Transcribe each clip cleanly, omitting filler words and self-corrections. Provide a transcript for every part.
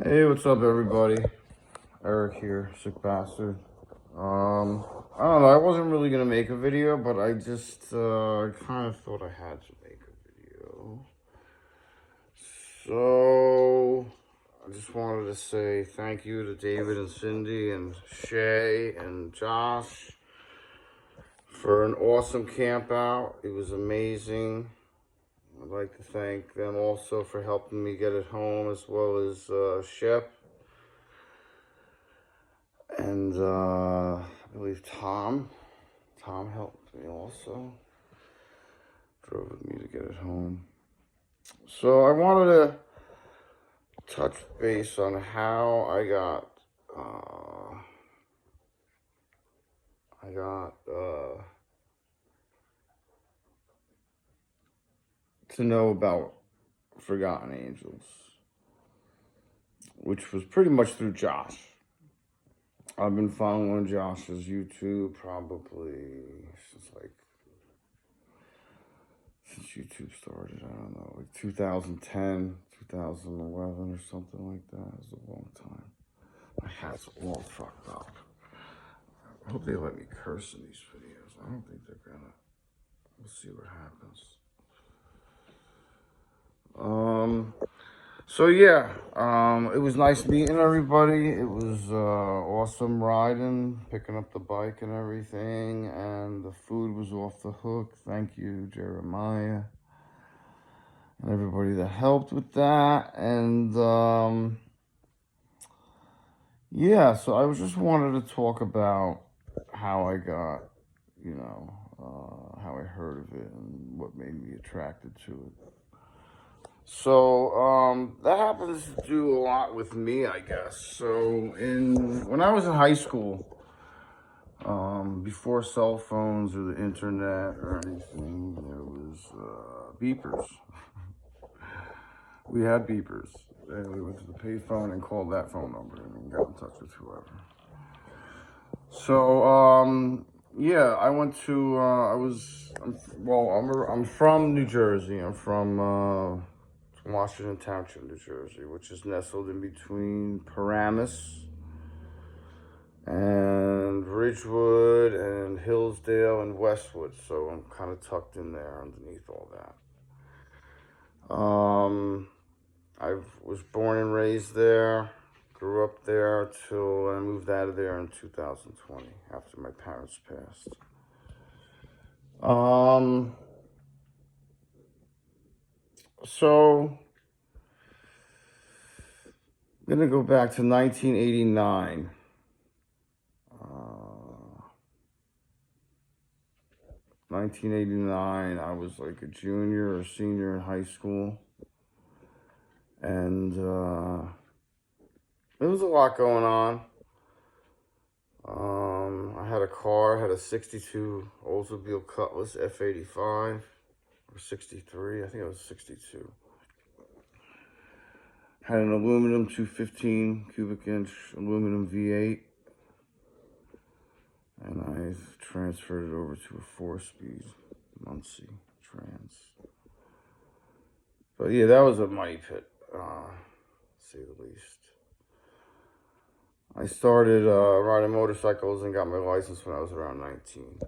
Hey, what's up, everybody? Eric here, sick bastard. I don't know. I wasn't really gonna make a video, but I just kind of thought I had to make a video. So I just wanted to say thank you to David and Cindy and Shay and Josh for an awesome camp out. It was amazing. I'd like to thank them also for helping me get it home, as well as Shep. And I believe Tom helped me also. Drove with me to get it home. So I wanted to touch base on how I got to know about Forgotten Angels, which was pretty much through Josh. I've been following Josh's YouTube probably since YouTube started. I don't know, like 2010, 2011 or something like that. It was a long time. My hat's all fucked up. I hope they let me curse in these videos. I don't think they're gonna. We'll see what happens. So yeah, it was nice meeting everybody. It was awesome riding, picking up the bike and everything, and the food was off the hook. Thank you, Jeremiah, and everybody that helped with that. And yeah, so I was just wanted to talk about how I got, how I heard of it and what made me attracted to it. So that happens to do a lot with me, I guess. So when I was in high school, before cell phones or the internet or anything, there was beepers. We had beepers. And we went to the payphone and called that phone number and got in touch with whoever. So yeah, I went to I'm from New Jersey. I'm from Washington Township, New Jersey, which is nestled in between Paramus and Ridgewood and Hillsdale and Westwood. So I'm kind of tucked in there underneath all that. I was born and raised there, grew up there till I moved out of there in 2020 after my parents passed. So I'm gonna go back to 1989. 1989, I was like a junior or senior in high school. And there was a lot going on. I had a car, had a 62 Oldsmobile Cutlass F85, or 63, I think it was 62. Had an aluminum 215 cubic inch aluminum V8. And I transferred it over to a 4-speed Muncie Trans. But yeah, that was a money pit, to say the least. I started riding motorcycles and got my license when I was around 19.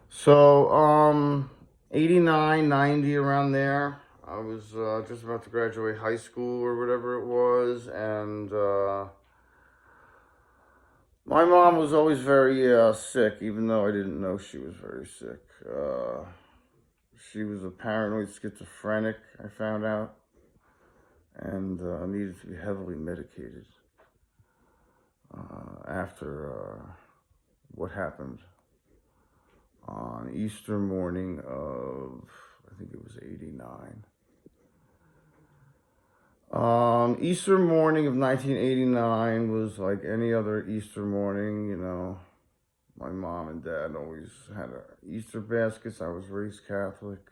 So, 89, 90, around there, I was just about to graduate high school or whatever it was, and my mom was always very sick, even though I didn't know she was very sick. She was a paranoid schizophrenic, I found out, and needed to be heavily medicated after what happened on Easter morning of, I think it was 89. Easter morning of 1989 was like any other Easter morning, you know. My mom and dad always had Easter baskets. I was raised Catholic.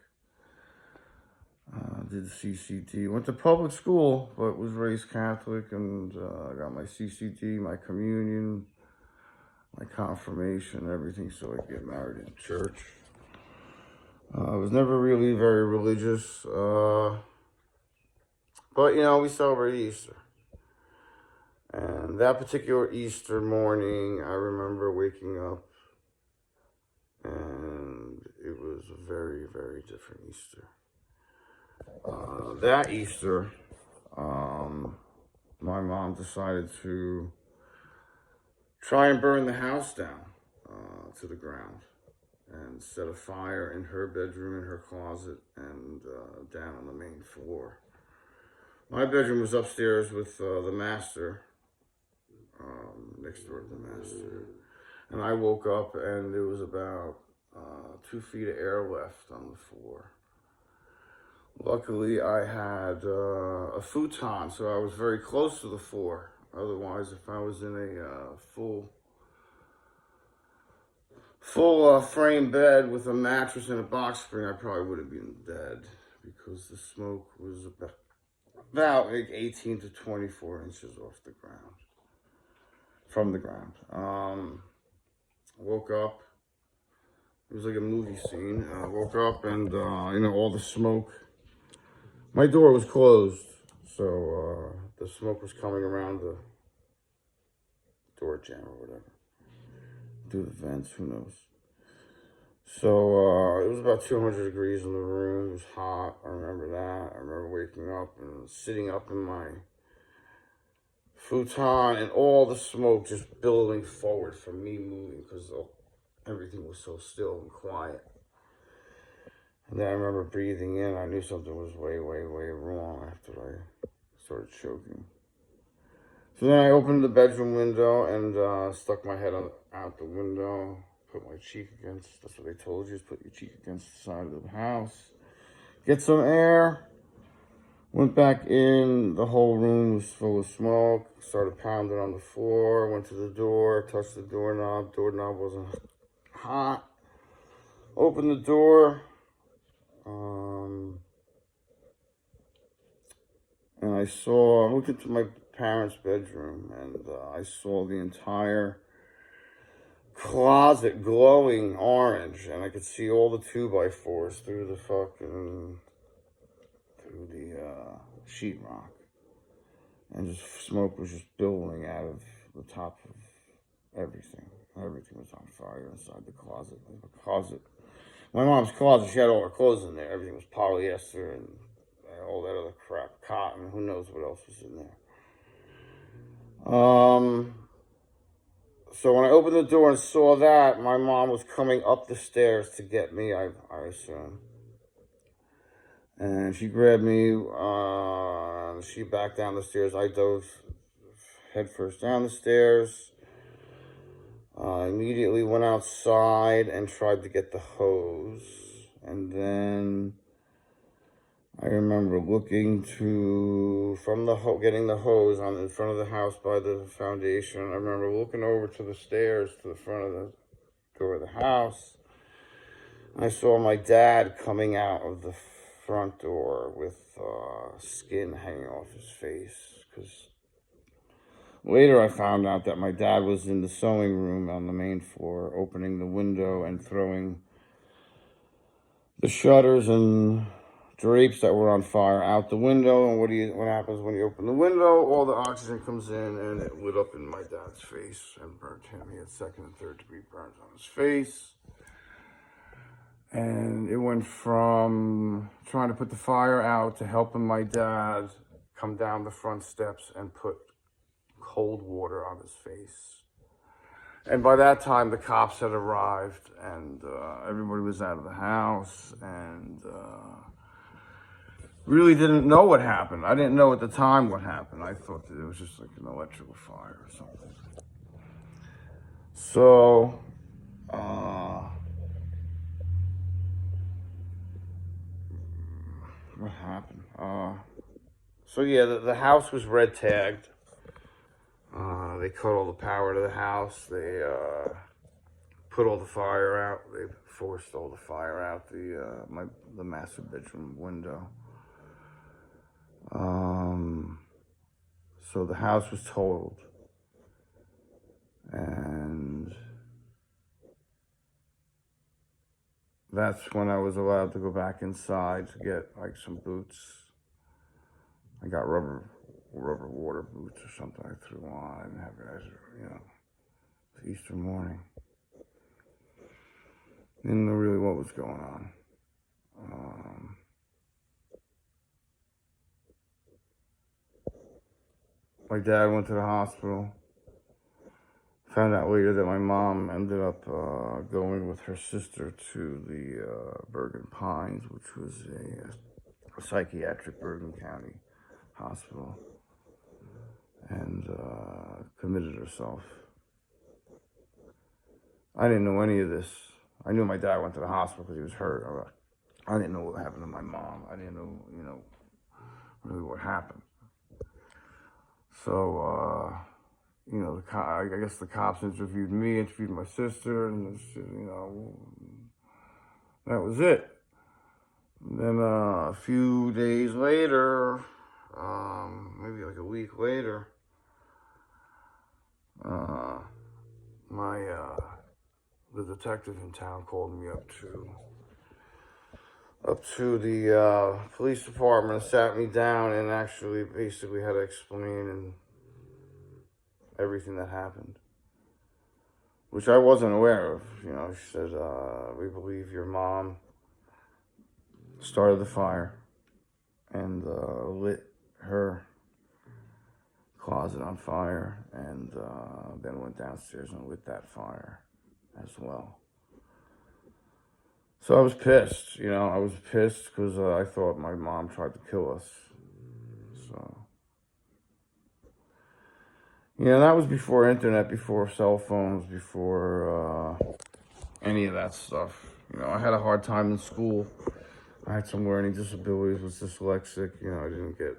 Did the CCD. Went to public school, but was raised Catholic, and I got my CCD, my communion, my confirmation, everything, so I could get married in church. I was never really very religious. But, you know, we celebrate Easter. And that particular Easter morning, I remember waking up, and it was a very, very different Easter. That Easter, my mom decided to try and burn the house down to the ground and set a fire in her bedroom, in her closet, and down on the main floor. My bedroom was upstairs with the master, next door to the master. And I woke up and there was about 2 feet of air left on the floor. Luckily, I had a futon, so I was very close to the floor. Otherwise, if I was in a full frame bed with a mattress and a box spring, I probably would have been dead because the smoke was about like 18 to 24 inches off the ground, from the ground. Woke up. It was like a movie scene. I woke up and, you know, all the smoke. My door was closed, so the smoke was coming around the door jamb or whatever. Through the vents, who knows. So it was about 200 degrees in the room. It was hot. I remember that. I remember waking up and sitting up in my futon and all the smoke just billowing forward from me moving because everything was so still and quiet. And then I remember breathing in. I knew something was way, way, way wrong after I started choking. So then I opened the bedroom window and stuck my head out the window, put my cheek against, that's what they told you, is put your cheek against the side of the house. Get some air. Went back in, the whole room was full of smoke. Started pounding on the floor, went to the door, touched the doorknob. Doorknob wasn't hot. Opened the door. And I looked into my parents' bedroom, and I saw the entire closet glowing orange, and I could see all the 2x4s through the sheetrock. And just smoke was just billowing out of the top of everything. Everything was on fire inside the closet. My mom's closet, she had all her clothes in there. Everything was polyester and all that other crap, cotton, who knows what else was in there. So when I opened the door and saw that, my mom was coming up the stairs to get me, I assume. And she grabbed me, she backed down the stairs. I dove headfirst down the stairs. Immediately went outside and tried to get the hose. And then I remember getting the hose on in front of the house by the foundation. I remember looking over to the stairs to the front of the door of the house. I saw my dad coming out of the front door with skin hanging off his face. Because later I found out that my dad was in the sewing room on the main floor, opening the window and throwing the shutters and drapes that were on fire out the window. And what happens when you open the window? All the oxygen comes in and it lit up in my dad's face and burnt him. He had second and third degree burns on his face. And it went from trying to put the fire out to helping my dad come down the front steps and put cold water on his face. And by that time, the cops had arrived, and everybody was out of the house, and really didn't know what happened. I didn't know at the time what happened. I thought that it was just like an electrical fire or something. So, what happened? So yeah, the house was red tagged. They cut all the power to the house. They put all the fire out. They forced all the fire out the master bedroom window. So the house was totaled, and that's when I was allowed to go back inside to get like some boots. I got rubber water boots or something I threw on. I didn't have guys, it's Easter morning. Didn't know really what was going on. My dad went to the hospital. Found out later that my mom ended up going with her sister to the Bergen Pines, which was a psychiatric Bergen County hospital, and committed herself. I didn't know any of this. I knew my dad went to the hospital because he was hurt. I didn't know what happened to my mom. I didn't know, really what happened. So, I guess the cops interviewed me, interviewed my sister, and that was it. And then a few days later, maybe like a week later, the detective in town called me up to the police department and sat me down and actually basically had to explain everything that happened, which I wasn't aware of. She said, we believe your mom started the fire and lit her closet on fire, and then went downstairs and lit that fire as well. So I was pissed, I was pissed because I thought my mom tried to kill us. So, that was before internet, before cell phones, before any of that stuff. I had a hard time in school. I had some learning disabilities, was dyslexic. I didn't get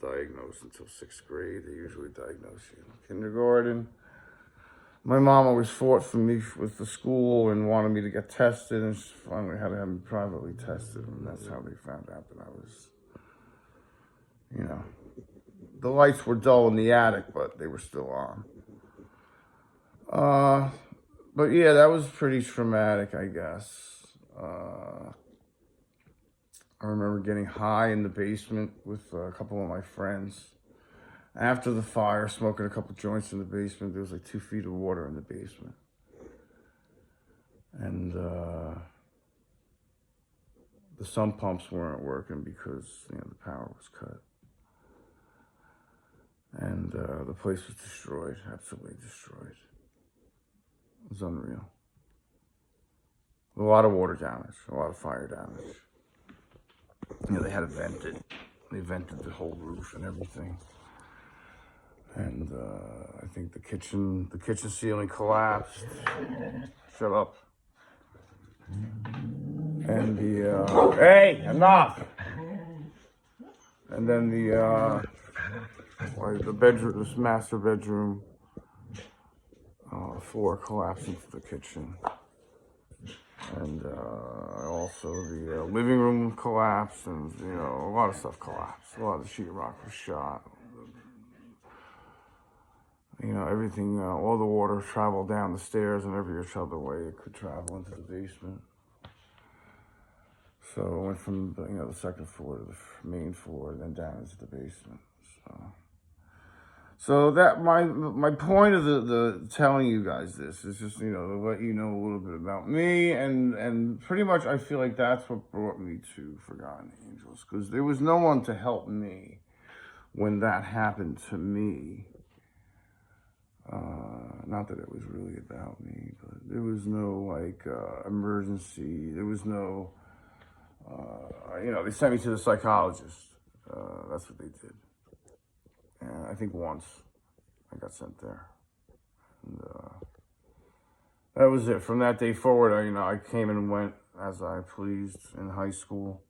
diagnosed until 6th grade. They usually diagnose you in kindergarten. My mom always fought for me with the school and wanted me to get tested, and she finally had to have me privately tested, and that's how they found out that I was, the lights were dull in the attic, but they were still on. But yeah, that was pretty traumatic, I guess. I remember getting high in the basement with a couple of my friends. After the fire, smoking a couple joints in the basement. There was like 2 feet of water in the basement. And the sump pumps weren't working because, the power was cut. And the place was destroyed, absolutely destroyed. It was unreal. A lot of water damage, a lot of fire damage. They had it vented. They vented the whole roof and everything. And I think the kitchen ceiling collapsed. Shut up. And hey, enough. And then the bedroom, this master bedroom floor collapsed into the kitchen. And also the living room collapsed, and a lot of stuff collapsed. A lot of the sheetrock was shot. Everything, all the water traveled down the stairs and every other way it could travel into the basement. So it went from the 2nd floor to the main floor, and then down into the basement. So that my point of the telling you guys this is just to let you know a little bit about me, and pretty much I feel like that's what brought me to Forgotten Angels, because there was no one to help me when that happened to me. Not that it was really about me, but there was no emergency. There was no, they sent me to the psychologist. That's what they did. And I think once I got sent there. And that was it. From that day forward, I came and went as I pleased in high school.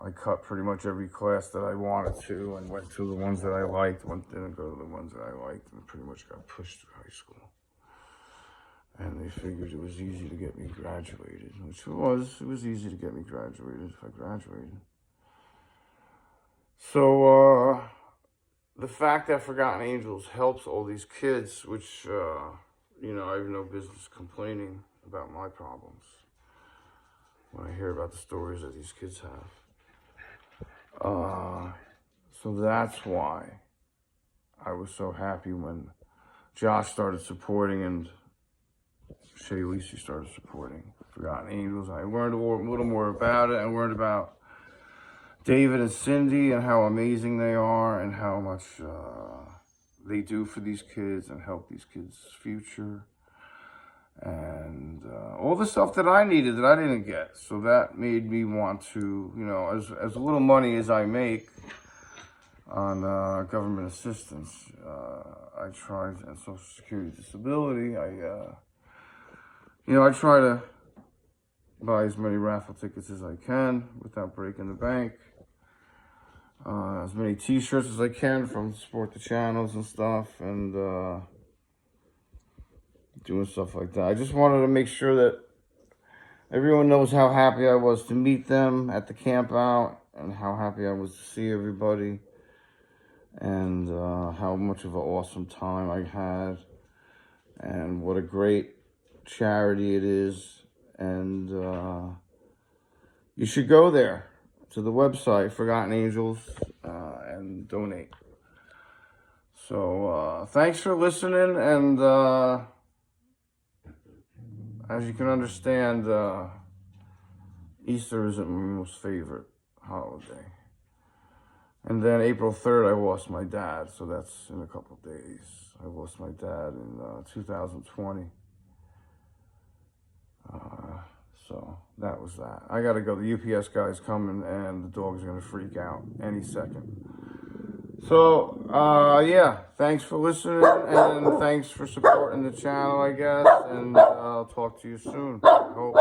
I cut pretty much every class that I wanted to and went to the ones that I liked, didn't go to the ones that I liked, and pretty much got pushed through high school. And they figured it was easy to get me graduated, which it was. It was easy to get me graduated if I graduated. So, the fact that Forgotten Angels helps all these kids, which, I have no business complaining about my problems when I hear about the stories that these kids have. So that's why I was so happy when Josh started supporting and Shay Lisi started supporting Forgotten Angels. I learned a little more about it. I learned about David and Cindy and how amazing they are and how much they do for these kids and help these kids' future. And all the stuff that I needed that I didn't get. So that made me want to, you know, as little money as I make on government assistance, I tried, and Social Security disability, I try to buy as many raffle tickets as I can without breaking the bank. As many t-shirts as I can from Support the Channels and stuff, and doing stuff like that. I just wanted to make sure that everyone knows how happy I was to meet them at the camp out, and how happy I was to see everybody, and how much of an awesome time I had, and what a great charity it is. And you should go there to the website, Forgotten Angels, and donate. So thanks for listening, and as you can understand, Easter isn't my most favorite holiday. And then April 3rd, I lost my dad, so that's in a couple of days. I lost my dad in 2020. So that was that. I gotta go. The UPS guy's coming, and the dog's gonna freak out any second. So, yeah, thanks for listening, and thanks for supporting the channel, I guess, and I'll talk to you soon. I hope.